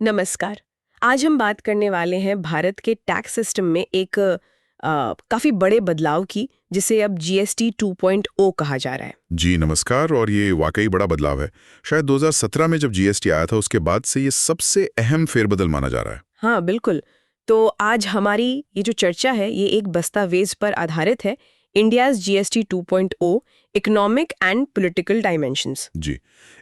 नमस्कार। आज हम बात करने वाले हैं भारत के टैक्स सिस्टम में एक काफी बड़े बदलाव की, जिसे अब जीएसटी 2.0 कहा जा रहा है। जी नमस्कार। और ये वाकई बड़ा बदलाव है। शायद 2017 में जब जीएसटी आया था उसके बाद से ये सबसे अहम फेरबदल माना जा रहा है। हाँ, बिल्कुल। तो आज हमारी ये जो चर्चा है ये एक दस्तावेज पर आधारित है, India's GST 2.0 economic and political dimensions. जी,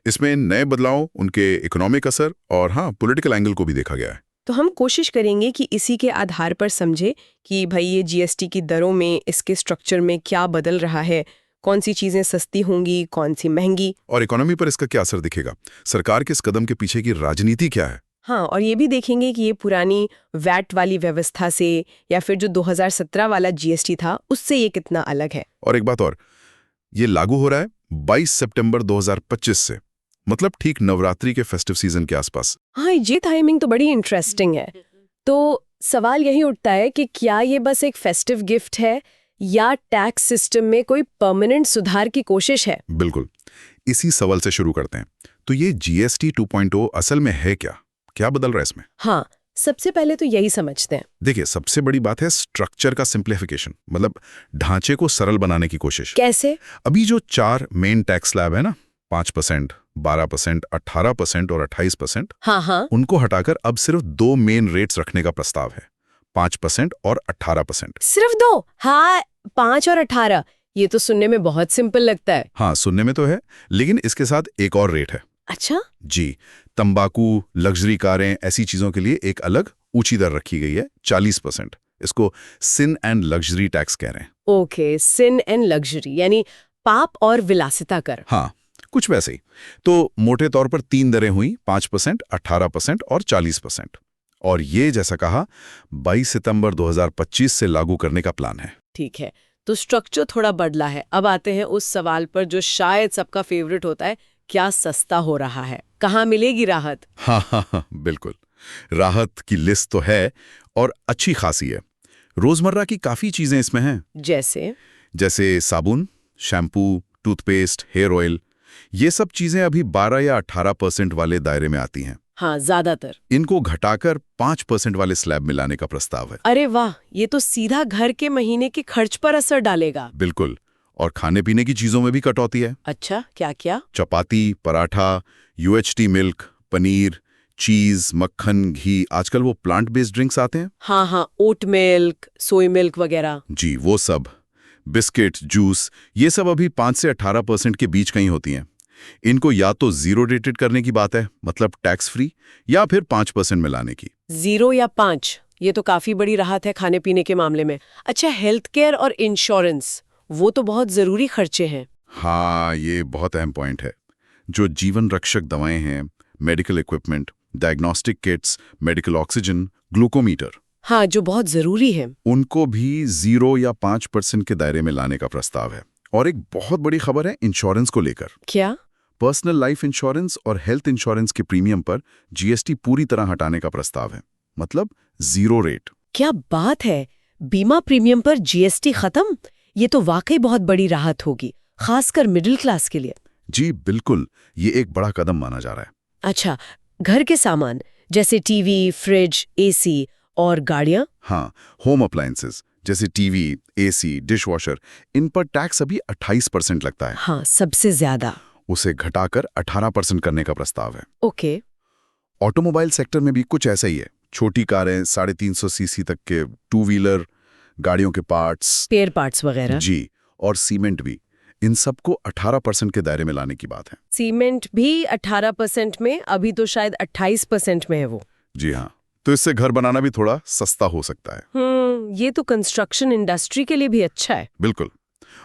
इसमें नए बदलाव, उनके इकोनॉमिक असर और हाँ पॉलिटिकल एंगल को भी देखा गया है। तो हम कोशिश करेंगे कि इसी के आधार पर समझे कि भाई ये जीएसटी की दरों में, इसके स्ट्रक्चर में क्या बदल रहा है, कौन सी चीजें सस्ती होंगी, कौन सी महंगी, और इकोनॉमी पर इसका क्या असर दिखेगा, सरकार के इस कदम के पीछे की राजनीति क्या है। हाँ, और ये भी देखेंगे कि ये पुरानी वैट वाली व्यवस्था से या फिर जो 2017 वाला जीएसटी था उससे ये कितना अलग है। और एक बात और, ये लागू हो रहा है 22 सितंबर 2025 से, मतलब ठीक नवरात्रि के फेस्टिव सीजन के आसपास। हाँ, ये टाइमिंग तो बड़ी इंटरेस्टिंग है। तो सवाल यही उठता है कि क्या ये बस एक फेस्टिव गिफ्ट है या टैक्स सिस्टम में कोई परमानेंट सुधार की कोशिश है। बिल्कुल, इसी सवाल से शुरू करते हैं। तो ये जीएसटी 2.0 असल में है क्या, क्या बदल रहा है इसमें? हाँ, सबसे पहले तो यही समझते हैं। देखिए, सबसे बड़ी बात है स्ट्रक्चर का सिंप्लीफिकेशन, मतलब ढांचे को सरल बनाने की कोशिश। कैसे? अभी जो 4 मेन टैक्स स्लैब है ना, 5%, 12%, 18% और 28%, हाँ, उनको हटाकर अब सिर्फ 2 मेन रेट्स रखने का प्रस्ताव है, 5% और 18%। सिर्फ दो? हाँ, 5 और 18। ये तो सुनने में बहुत सिंपल लगता है। हाँ, सुनने में तो है, लेकिन इसके साथ एक और रेट है। अच्छा? जी, तंबाकू, लग्जरी कारें, ऐसी चीजों के लिए एक अलग ऊंची दर रखी गई है, 40%। इसको सिन एंड लग्जरी टैक्स कह रहे हैं। ओके, सिन एंड लग्जरी यानी पाप और विलासिता कर। हाँ, कुछ वैसे ही। तो मोटे तौर पर 3 दरें हुई, 5%, 18% और 40%। और ये, जैसा कहा, 22 सितंबर 2025 से लागू करने का प्लान है। ठीक है, तो स्ट्रक्चर थोड़ा बदला है। अब आते हैं उस सवाल पर जो शायद सबका फेवरेट होता है, क्या सस्ता हो रहा है, कहाँ मिलेगी राहत? हाँ, बिल्कुल। राहत की लिस्ट तो है और अच्छी खासी है। रोजमर्रा की काफी चीजें इसमें हैं। जैसे साबुन, शैम्पू, टूथपेस्ट, हेयर ऑयल, ये सब चीजें अभी 12 या 18% वाले दायरे में आती हैं। हाँ, ज्यादातर। इनको घटाकर 5% वाले स्लैब में लाने का प्रस्ताव है। अरे वाह, ये तो सीधा घर के महीने के खर्च पर असर डालेगा। बिल्कुल। और खाने पीने की चीजों में भी कटौती है। अच्छा, क्या क्या? चपाती, पराठा, यूएचटी मिल्क, पनीर, चीज, मक्खन, घी, आजकल वो प्लांट बेस्ड ड्रिंक्स आते हैं। हाँ, ओट मिल्क, सोई मिल्क वगैरह। जी, वो सब। बिस्किट, जूस, ये सब अभी 5 से 18% के बीच कहीं होती हैं। इनको या तो 0 रेटेड करने की बात है, मतलब टैक्स फ्री, या फिर 5% में लाने की। 0 या 5, ये तो काफी बड़ी राहत है खाने पीने के मामले में। अच्छा, हेल्थ केयर और इंश्योरेंस, वो तो बहुत जरूरी खर्चे हैं। हाँ, ये बहुत अहम पॉइंट है। जो जीवन रक्षक दवाएं हैं, medical equipment, diagnostic kits, medical oxygen, glucometer, हाँ, जो बहुत जरूरी है, उनको भी 0 या 5% के दायरे में लाने का प्रस्ताव है। और एक बहुत बड़ी खबर है इंश्योरेंस को लेकर। क्या? पर्सनल लाइफ इंश्योरेंस और हेल्थ इंश्योरेंस के प्रीमियम पर जीएसटी पूरी तरह हटाने का प्रस्ताव है, मतलब 0 रेट। क्या बात है, बीमा प्रीमियम पर जीएसटी खत्म? ये तो वाकई बहुत बड़ी राहत होगी, खासकर मिडिल क्लास के लिए। जी बिल्कुल, ये एक बड़ा कदम माना जा रहा है। अच्छा, घर के सामान जैसे टीवी, फ्रिज, एसी और गाड़ियां? हाँ, होम अप्लायंसेस जैसे टीवी, एसी, डिशवॉशर, इन पर टैक्स अभी 28% लगता है। हाँ, सबसे ज्यादा। उसे घटाकर 18% करने का प्रस्ताव है। ओके। ऑटोमोबाइल सेक्टर में भी कुछ ऐसा ही है। छोटी कारें, 350 सीसी तक के 2 व्हीलर, गाड़ियों के पार्ट्स, स्पेयर पार्ट्स वगैरह। जी, और सीमेंट भी, इन सबको 18% के दायरे में लाने की बात है। सीमेंट भी 18% में, अभी तो शायद 28% में है वो। जी हाँ, तो इससे घर बनाना भी थोड़ा सस्ता हो सकता है। ये तो कंस्ट्रक्शन इंडस्ट्री के लिए भी अच्छा है। बिल्कुल।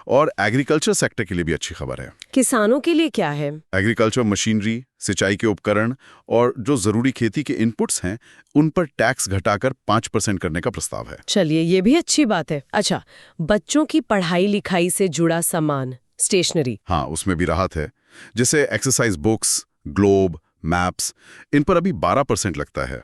और एग्रीकल्चर सेक्टर के लिए भी अच्छी खबर है। किसानों के लिए क्या है? एग्रीकल्चर मशीनरी, सिंचाई के उपकरण और जो जरूरी खेती के इनपुट्स हैं, उन पर टैक्स घटाकर 5% करने का प्रस्ताव है। चलिए, ये भी अच्छी बात है। अच्छा, बच्चों की पढ़ाई लिखाई से जुड़ा सामान, स्टेशनरी, हाँ, उसमें भी राहत है। जैसे एक्सरसाइज बुक्स, ग्लोब, मैप्स, इन पर अभी 12% लगता है।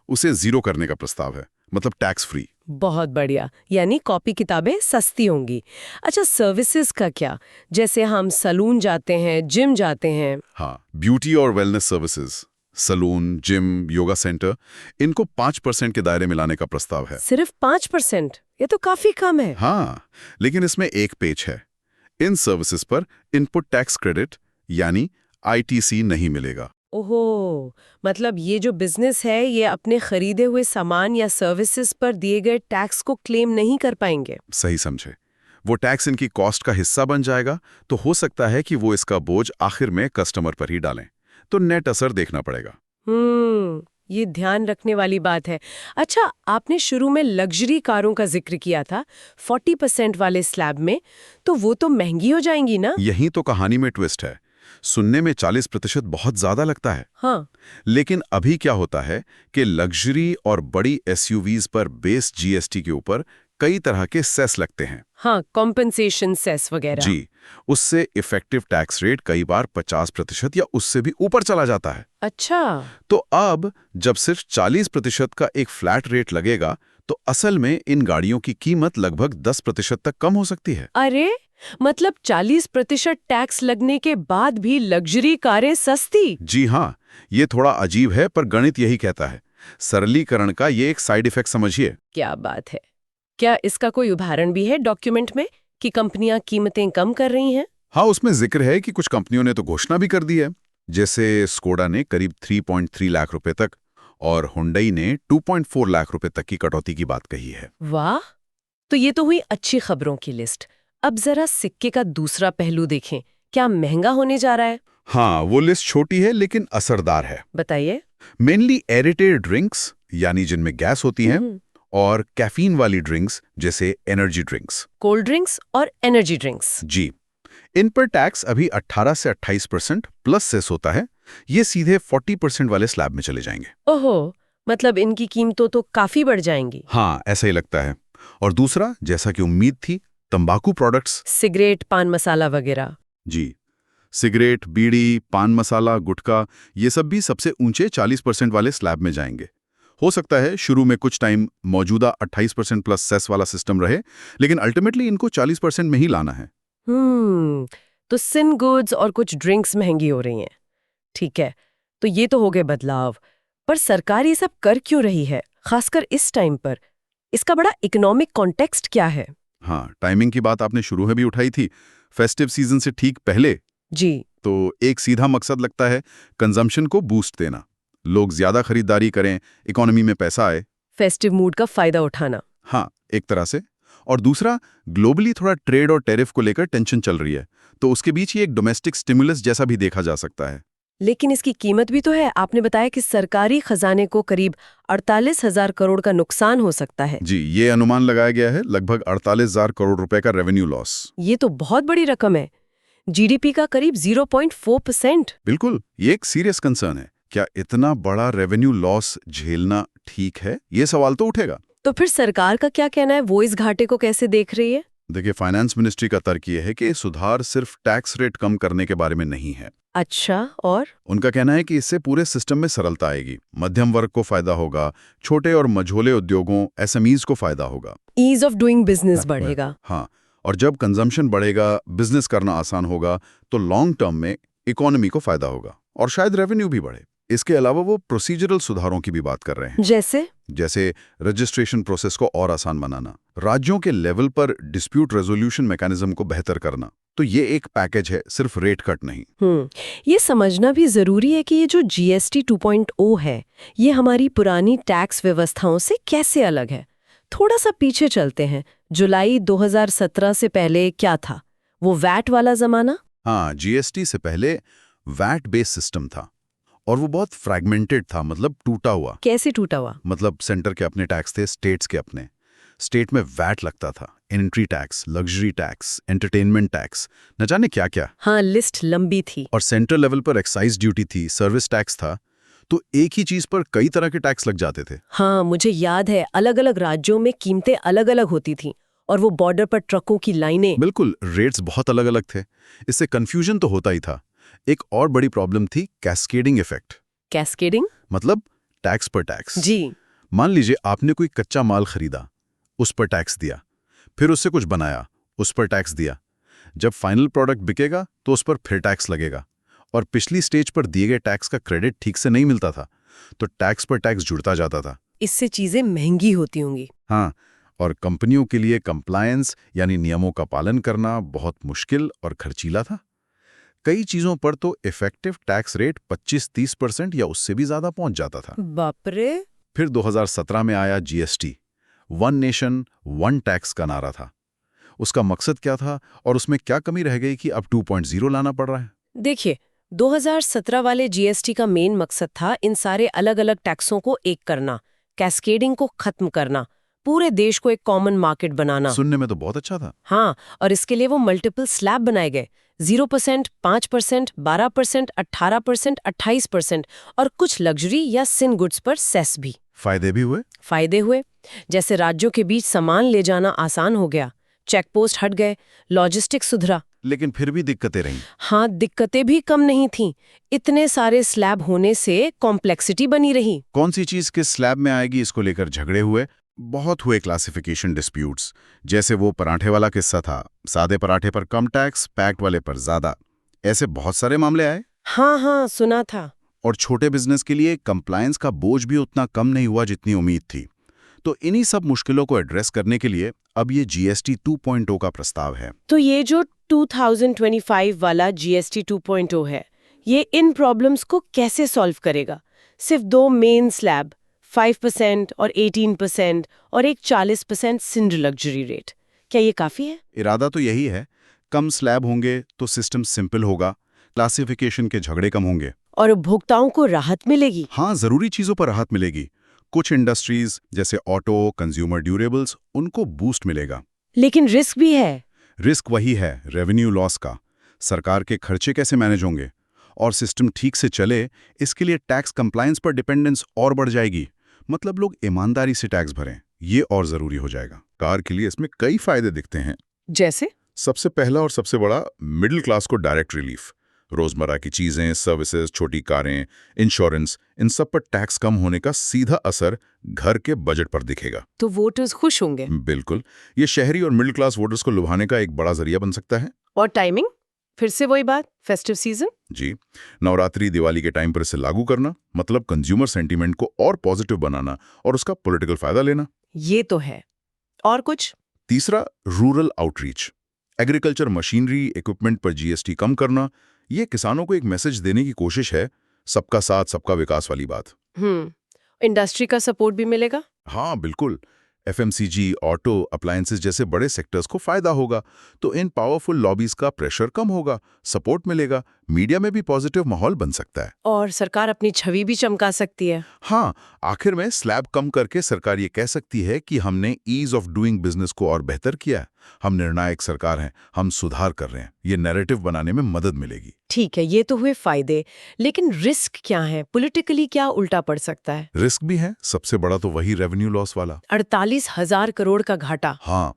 उसे 0 करने का प्रस्ताव है, मतलब टैक्स फ्री। बहुत बढ़िया, यानी कॉपी किताबें सस्ती होंगी। अच्छा, सर्विसेज का क्या? जैसे हम सलून जाते हैं, जिम जाते हैं। हाँ, ब्यूटी और wellness services, salon, gym, yoga centre, इनको 5% के दायरे में लाने का प्रस्ताव है। सिर्फ 5%? ये तो काफी कम है। हाँ, लेकिन इसमें एक पेच है। इन सर्विसेज पर इनपुट टैक्स क्रेडिट यानी ITC नहीं मिलेगा। ओहो, मतलब ये जो बिजनेस है ये अपने खरीदे हुए सामान या सर्विसेज पर दिए गए टैक्स को क्लेम नहीं कर पाएंगे। सही समझे। वो टैक्स इनकी कॉस्ट का हिस्सा बन जाएगा, तो हो सकता है कि वो इसका बोझ आखिर में कस्टमर पर ही डालें। तो नेट असर देखना पड़ेगा। ये ध्यान रखने वाली बात है। अच्छा, आपने शुरू में लग्जरी कारों का जिक्र किया था 40% वाले स्लैब में, तो वो तो महंगी हो जाएंगी ना? यही तो कहानी में ट्विस्ट है। सुनने में 40% बहुत ज्यादा लगता है। हाँ। लेकिन अभी क्या होता है कि लग्जरी और बड़ी SUVs पर बेस GST के ऊपर कई तरह के सेस लगते हैं। हाँ, कॉम्पेंसेशन सेस वगैरह। जी, उससे इफेक्टिव टैक्स रेट कई बार 50% या उससे भी ऊपर चला जाता है। अच्छा। तो अब जब सिर्फ 40% का एक फ्लैट रेट लगेगा, तो असल में इन गाड़ियों की कीमत लगभग 10% तक कम हो सकती है। अरे, मतलब 40% टैक्स लगने के बाद भी लग्जरी कारें सस्ती? जी हाँ, ये थोड़ा अजीब है, पर गणित यही कहता है। सरलीकरण का ये एक साइड इफेक्ट समझिए। क्या बात है। क्या इसका कोई उदाहरण भी है डॉक्यूमेंट में कि कंपनियां कीमतें कम कर रही हैं? हाँ, उसमें जिक्र है कि कुछ कंपनियों ने तो घोषणा भी कर दी है। जैसे स्कोडा ने करीब 3.3 लाख रुपए तक और हुंडई ने 2.4 लाख रुपए तक की कटौती की बात कही है। वाह, तो ये तो हुई अच्छी खबरों की लिस्ट। अब जरा सिक्के का दूसरा पहलू देखें। क्या महंगा होने जा रहा है? हाँ, वो लिस्ट छोटी है लेकिन असरदार है। बताइए। मेनली एरेटेड ड्रिंक्स, यानी जिनमें गैस होती है, और कैफीन वाली ड्रिंक्स जैसे एनर्जी ड्रिंक्स। कोल्ड ड्रिंक्स और एनर्जी ड्रिंक्स। जी, इन पर टैक्स अभी 18 से 28% प्लस सेस होता है। ये सीधे 40% वाले स्लैब में चले जाएंगे। ओहो, मतलब इनकी कीमतों तो काफी बढ़ जाएंगी। हाँ, ऐसा ही लगता है। और दूसरा, जैसा कि उम्मीद थी, तंबाकू प्रोडक्ट्स, सिगरेट, पान मसाला वगैरह। जी, सिगरेट, बीड़ी, पान मसाला, गुटखा, ये सब भी सबसे ऊंचे 40% वाले स्लैब में जाएंगे। हो सकता है शुरू में कुछ टाइम मौजूदा 28% प्लस सेस वाला सिस्टम रहे, लेकिन अल्टीमेटली इनको 40% में ही लाना है। तो सिन गुड्स और कुछ ड्रिंक्स महंगी हो रही हैं। ठीक है, तो ये तो हो गए बदलाव। पर सरकार ये सब कर क्यों रही है, खासकर इस टाइम पर? इसका बड़ा इकोनॉमिक कॉन्टेक्स्ट क्या है? हाँ, टाइमिंग की बात आपने शुरू में भी उठाई थी। फेस्टिव सीजन से ठीक पहले जी। तो एक सीधा मकसद लगता है कंजम्पशन को बूस्ट देना। लोग ज्यादा खरीदारी करें, इकोनॉमी में पैसा आए। फेस्टिव मूड का फायदा उठाना। हाँ, एक तरह से। और दूसरा, ग्लोबली थोड़ा ट्रेड और टैरिफ को लेकर टेंशन चल रही है, तो उसके बीच ही एक डोमेस्टिक स्टिमुलस जैसा भी देखा जा सकता है। लेकिन इसकी कीमत भी तो है। आपने बताया कि सरकारी खजाने को करीब 48,000 करोड़ का नुकसान हो सकता है। जी, ये अनुमान लगाया गया है, लगभग 48,000 करोड़ रुपए का रेवेन्यू लॉस। ये तो बहुत बड़ी रकम है। GDP का करीब 0.4%। बिल्कुल, ये एक सीरियस कंसर्न है। क्या इतना बड़ा रेवेन्यू लॉस झेलना ठीक है? ये सवाल तो उठेगा। तो फिर सरकार का क्या कहना है? वो इस घाटे को कैसे देख रही है? देखिए, फाइनेंस मिनिस्ट्री का तर्क ये है कि सुधार सिर्फ टैक्स रेट कम करने के बारे में नहीं है। अच्छा, और? उनका कहना है कि इससे पूरे सिस्टम में सरलता आएगी, मध्यम वर्ग को फायदा होगा, छोटे और मझोले उद्योगों SMEs को फायदा होगा, ईज ऑफ डूइंग बिजनेस बढ़ेगा। हाँ, और जब कंजम्पशन बढ़ेगा, बिजनेस करना आसान होगा, तो लॉन्ग टर्म में इकोनॉमी को फायदा होगा और शायद रेवेन्यू भी बढ़े। इसके अलावा वो प्रोसीजरल सुधारों की भी बात कर रहे हैं। जैसे रजिस्ट्रेशन प्रोसेस को और आसान बनाना, राज्यों के लेवल पर डिस्प्यूट रेजोल्यूशन मैकेनिज्म को बेहतर करना। तो ये एक पैकेज है, सिर्फ रेट कट नहीं। ये समझना भी जरूरी है कि ये जो GST 2.0 है, ये हमारी पुरानी टैक्स व्यवस्थाओं से कैसे अलग है। थोड़ा सा पीछे चलते हैं। जुलाई 2017 से पहले क्या था? वो वैट वाला जमाना? हाँ, GST से पहले वैट बेस्ड सिस्टम था और वो बहुत फ्रैगमेंटेड था, मतलब टूटा हुआ। कैसे टूटा हुआ? मतलब सेंटर के अपने टैक्स थे, स्टेट्स के अपने। स्टेट में वैट लगता था, entry tax, luxury tax, entertainment tax, न जाने क्या क्या। हाँ, लिस्ट लंबी थी। और सेंटर लेवल पर एक्साइज ड्यूटी थी, सर्विस टैक्स था। तो एक ही चीज पर कई तरह के टैक्स लग जाते थे। हाँ, मुझे याद है, अलग अलग राज्यों में कीमतें अलग अलग होती थीं और वो बॉर्डर पर ट्रकों की लाइनें। बिल्कुल, रेट्स बहुत अलग अलग थे। इससे कंफ्यूजन तो होता ही था। एक और बड़ी प्रॉब्लम थी कैस्केडिंग इफेक्ट। कैस्केडिंग मतलब टैक्स पर टैक्स। जी। मान लीजिए आपने कोई कच्चा माल खरीदा, उस पर टैक्स दिया, फिर उससे कुछ बनाया, उस पर टैक्स दिया। जब फाइनल प्रोडक्ट बिकेगा तो उस पर फिर टैक्स लगेगा, और पिछली स्टेज पर दिए गए टैक्स का क्रेडिट ठीक से नहीं मिलता था, तो टैक्स पर टैक्स जुड़ता जाता था। इससे चीजें महंगी होती होंगी। हाँ, और कंपनियों के लिए कंप्लायंस यानी नियमों का पालन करना बहुत मुश्किल और खर्चीला था। कई चीजों पर तो इफेक्टिव टैक्स रेट 25-30% या उससे भी ज्यादा पहुंच जाता था। बाप रे। फिर 2017 में आया GST, one nation one tax का नारा था। उसका मकसद क्या था और उसमें क्या कमी रह गई कि अब 2.0 लाना पड़ रहा है? देखिए, 2017 वाले जीएसटी का मेन मकसद था इन सारे अलग अलग टैक्सों को एक करना, कैस्केडिंग को खत्म करना, पूरे देश को एक कॉमन मार्केट बनाना। सुनने में तो बहुत अच्छा था। हाँ, और इसके लिए वो मल्टीपल स्लैब बनाए गए। 0%, 5%, 12%, 18%, 28% और कुछ लग्जरी या सिन गुड्स पर सेस भी। फायदे भी हुए? फायदे हुए, जैसे राज्यों के बीच सामान ले जाना आसान हो गया, चेक पोस्ट हट गए, लॉजिस्टिक्स सुधरा। लेकिन फिर भी दिक्कतें रहीं। हाँ, दिक्कतें भी कम नहीं थीं। इतने सारे स्लैब होने से कॉम्प्लेक्सिटी बनी रही। कौन सी चीज किस स्लैब में आएगी इसको लेकर झगड़े हुए, बहुत हुए क्लासिफिकेशन डिस्प्यूट्स। जैसे वो पराठे वाला किस्सा था, सादे पराठे पर कम टैक्स, पैक्ड वाले पर ज्यादा। ऐसे बहुत सारे मामले आए। हाँ, सुना था। और छोटे बिजनेस के लिए कंप्लायंस का बोझ भी उतना कम नहीं हुआ जितनी उम्मीद थी। तो इन्हीं सब मुश्किलों को एड्रेस करने के लिए अब ये जीएसटी 2.0 का प्रस्ताव है। तो ये जो 2025 वाला जीएसटी 2.0 है, ये इन प्रॉब्लम्स को कैसे सॉल्व करेगा? सिर्फ दो मेन स्लैब, 5% और 18% और एक 40% सिंगल लग्जरी रेट, क्या ये काफी है? इरादा तो यही है। कम स्लैब होंगे तो सिस्टम सिंपल होगा, क्लासिफिकेशन के झगड़े कम होंगे और उपभोक्ताओं को राहत मिलेगी। हाँ, जरूरी चीजों पर राहत मिलेगी। कुछ इंडस्ट्रीज जैसे ऑटो, कंज्यूमर ड्यूरेबल्स, उनको बूस्ट मिलेगा। लेकिन रिस्क भी है। रिस्क वही है, रेवेन्यू लॉस का। सरकार के खर्चे कैसे मैनेज होंगे और सिस्टम ठीक से चले, इसके लिए टैक्स कंप्लायंस पर डिपेंडेंस और बढ़ जाएगी। मतलब लोग ईमानदारी से टैक्स भरें, ये और जरूरी हो जाएगा। कार के लिए इसमें कई फायदे दिखते हैं। जैसे सबसे पहला और सबसे बड़ा, मिडिल क्लास को डायरेक्ट रिलीफ। रोजमर्रा की चीजें, सर्विसेज, छोटी कारें, इंश्योरेंस, इन सब पर टैक्स कम होने का सीधा असर घर के बजट पर दिखेगा। तो वोटर्स खुश होंगे। बिल्कुल, ये शहरी और मिडिल क्लास वोटर्स को लुभाने का एक बड़ा जरिया बन सकता है। और टाइमिंग, फिर से वही बात, फेस्टिव सीजन। जी, नवरात्रि, दिवाली के टाइम पर इसे लागू करना मतलब कंज्यूमर सेंटीमेंट को और पॉजिटिव बनाना और उसका पॉलिटिकल फायदा लेना। ये तो है। और कुछ? तीसरा, rural outreach. Agriculture machinery, equipment पर जीएसटी कम करना, ये किसानों को एक मैसेज देने की कोशिश है, सबका साथ सबका विकास वाली बात। इंडस्ट्री का सपोर्ट भी मिलेगा? हाँ बिल्कुल, एफएमसीजी, ऑटो, अप्लायंसेस जैसे बड़े सेक्टर्स को फायदा होगा। तो इन पावरफुल लॉबीज का प्रेशर कम होगा, सपोर्ट मिलेगा, मीडिया में भी पॉजिटिव माहौल बन सकता है। और सरकार अपनी छवि भी चमका सकती है। हाँ, आखिर में स्लैब कम करके सरकार ये कह सकती है कि हमने ईज ऑफ डूइंग बिजनेस को और बेहतर किया है, हम निर्णायक सरकार हैं, हम सुधार कर रहे हैं। ये नैरेटिव बनाने में मदद मिलेगी। ठीक है, ये तो हुए फायदे, लेकिन रिस्क क्या है? पॉलिटिकली क्या उल्टा पड़ सकता है? रिस्क भी है, सबसे बड़ा तो वही रेवेन्यू लॉस वाला। 48,000 करोड़ का घाटा। हाँ,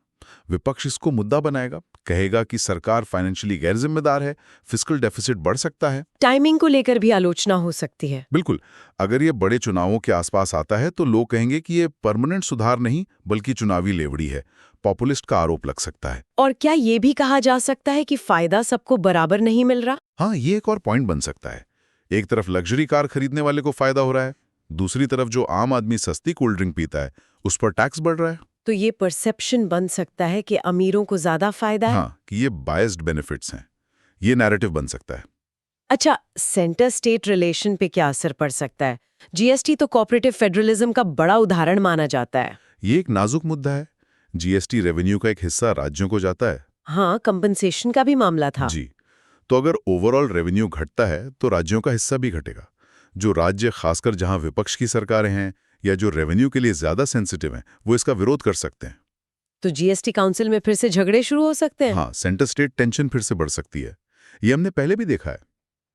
विपक्ष इसको मुद्दा बनाएगा, कहेगा कि सरकार फाइनेंशियली गैर जिम्मेदार है, फिस्कल डेफिसिट बढ़ सकता है। टाइमिंग को लेकर भी आलोचना हो सकती है। बिल्कुल, अगर ये बड़े चुनावों के आसपास आता है तो लोग कहेंगे कि ये परमानेंट सुधार नहीं बल्कि चुनावी लेवड़ी है। पॉपुलिस्ट का आरोप लग सकता है। और क्या ये भी कहा जा सकता है कि फायदा सबको बराबर नहीं मिल रहा? हाँ, ये एक और पॉइंट बन सकता है। एक तरफ लग्जरी कार खरीदने वाले को फायदा हो रहा है, दूसरी तरफ जो आम आदमी सस्ती कोल्ड ड्रिंक पीता है उस पर टैक्स बढ़ रहा है। तो ये परसेप्शन बन सकता है कि अमीरों को ज्यादा फायदा है। हाँ, कि ये बायस्ड बेनिफिट्स हैं, ये नैरेटिव बन सकता है। अच्छा, सेंटर स्टेट रिलेशन पे क्या असर पड़ सकता है? जीएसटी तो कोऑपरेटिव फेडरलिज्म का बड़ा उदाहरण माना जाता है। ये एक नाजुक मुद्दा है। जीएसटी रेवेन्यू का एक हिस्सा राज्यों को जाता है। हाँ, कंपनसेशन का भी मामला था। जी, तो अगर ओवरऑल रेवेन्यू घटता है तो राज्यों का हिस्सा भी घटेगा। जो राज्य, खासकर जहां विपक्ष की सरकारें हैं या जो रेवेन्यू के लिए ज्यादा सेंसिटिव हैं, वो इसका विरोध कर सकते हैं। तो जीएसटी काउंसिल में फिर से झगड़े शुरू हो सकते हैं। हाँ, सेंटर स्टेट टेंशन फिर से बढ़ सकती है। ये हमने पहले भी देखा है।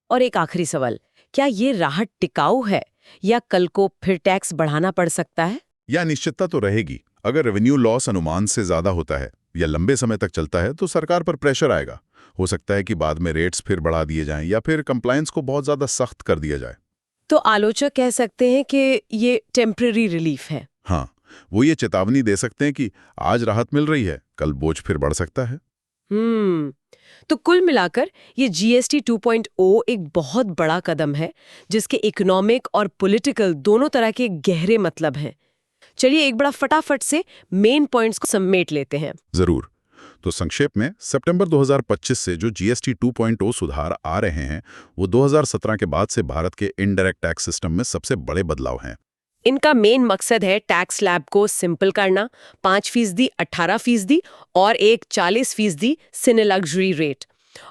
और एक आखिरी सवाल, क्या ये राहत टिकाऊ है या कल को फिर टैक्स बढ़ाना पड़ सकता है? या अनिश्चितता तो रहेगी। अगर रेवेन्यू लॉस अनुमान से ज्यादा होता है या लंबे समय तक चलता है तो सरकार पर प्रेशर आएगा। हो सकता है कि बाद में रेट्स फिर बढ़ा दिए जाएं या फिर कंप्लायंस को बहुत ज्यादा सख्त कर दिया जाए। तो आलोचक कह सकते हैं कि ये टेम्पररी रिलीफ है। हाँ, वो ये चेतावनी दे सकते हैं कि आज राहत मिल रही है, कल बोझ फिर बढ़ सकता है। तो कुल मिलाकर ये जीएसटी 2.0 एक बहुत बड़ा कदम है जिसके इकोनॉमिक और पॉलिटिकल दोनों तरह के गहरे मतलब हैं। चलिए एक बड़ा फटाफट से मेन पॉइंट्स को समेट लेते हैं। जरूर। तो संक्षेप में सितंबर 2025 से जो जीएसटी 2.0 सुधार आ रहे हैं वो 2017 के बाद से भारत के इनडायरेक्ट टैक्स सिस्टम में सबसे बड़े बदलाव हैं। इनका मेन मकसद है टैक्स स्लैब को सिंपल करना, 5% 18% और एक 40% सिने लग्जरी रेट,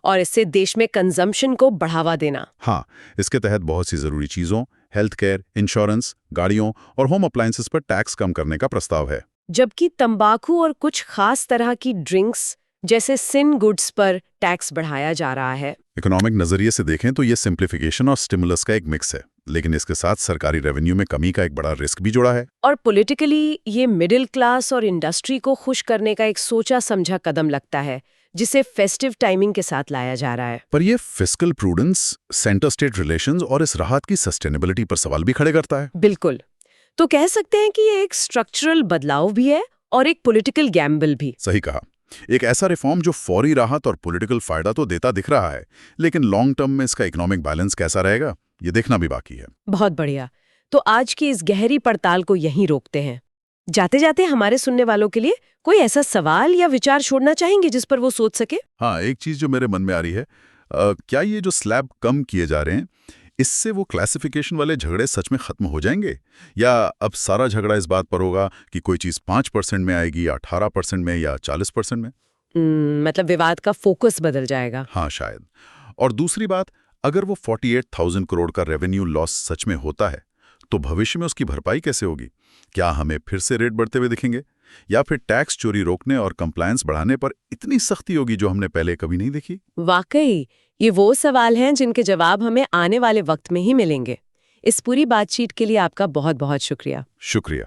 और इससे देश में कंजम्पशन को बढ़ावा देना। हाँ, इसके तहत बहुत सी जरूरी चीजों, हेल्थ केयर, इंश्योरेंस, गाड़ियों और होम अप्लायंसेस पर टैक्स कम करने का प्रस्ताव है। जबकि तंबाकू और कुछ खास तरह की ड्रिंक्स जैसे सिन गुड्स पर टैक्स बढ़ाया जा रहा है। इकोनॉमिक नजरिए से देखें तो ये सिंप्लीफिकेशन और स्टिमुलस का एक मिक्स है, लेकिन इसके साथ सरकारी रेवेन्यू में कमी का एक बड़ा रिस्क भी जुड़ा है। और पॉलिटिकली ये मिडिल क्लास और इंडस्ट्री को खुश करने का एक सोचा समझा कदम लगता है, जिसे फेस्टिव टाइमिंग के साथ लाया जा रहा है। पर ये fiscal prudence, centre state relations और इस राहत की सस्टेनेबिलिटी पर सवाल भी खड़े करता है। बिल्कुल। तो कह सकते हैं कि ये एक स्ट्रक्चरल बदलाव भी है और एक पॉलिटिकल गैम्बल भी। सही कहा। एक ऐसा रिफॉर्म जो फौरी राहत और पॉलिटिकल फायदा तो देता दिख रहा है, लेकिन लॉन्ग टर्म में इसका इकोनॉमिक बैलेंस कैसा रहेगा, ये देखना भी बाकी है। बहुत बढ़िया। तो आज की इस गहरी पड़ताल को यहीं रोकते हैं। जाते जाते हमारे सुनने वालों के लिए कोई ऐसा सवाल या विचार छोड़ना चाहेंगे जिस पर वो सोच सके? हाँ, एक चीज जो मेरे मन में आ रही है, क्या ये जो स्लैब कम किए जा रहे हैं, इससे वो क्लासिफिकेशन वाले झगड़े सच में खत्म हो जाएंगे, या अब सारा झगड़ा इस बात पर होगा कि कोई चीज 5% में आएगी या 18% में या 40% में? मतलब विवाद का फोकस बदल जाएगा। हाँ, शायद। और दूसरी बात, अगर वो 48,000 करोड़ का रेवेन्यू लॉस सच में होता है, तो भविष्य में उसकी भरपाई कैसे होगी? क्या हमें फिर से रेट बढ़ते हुए दिखेंगे, या फिर टैक्स चोरी रोकने और कंप्लायंस बढ़ाने पर इतनी सख्ती होगी जो हमने पहले कभी नहीं देखी? वाकई ये वो सवाल हैं जिनके जवाब हमें आने वाले वक्त में ही मिलेंगे। इस पूरी बातचीत के लिए आपका बहुत बहुत शुक्रिया। शुक्रिया।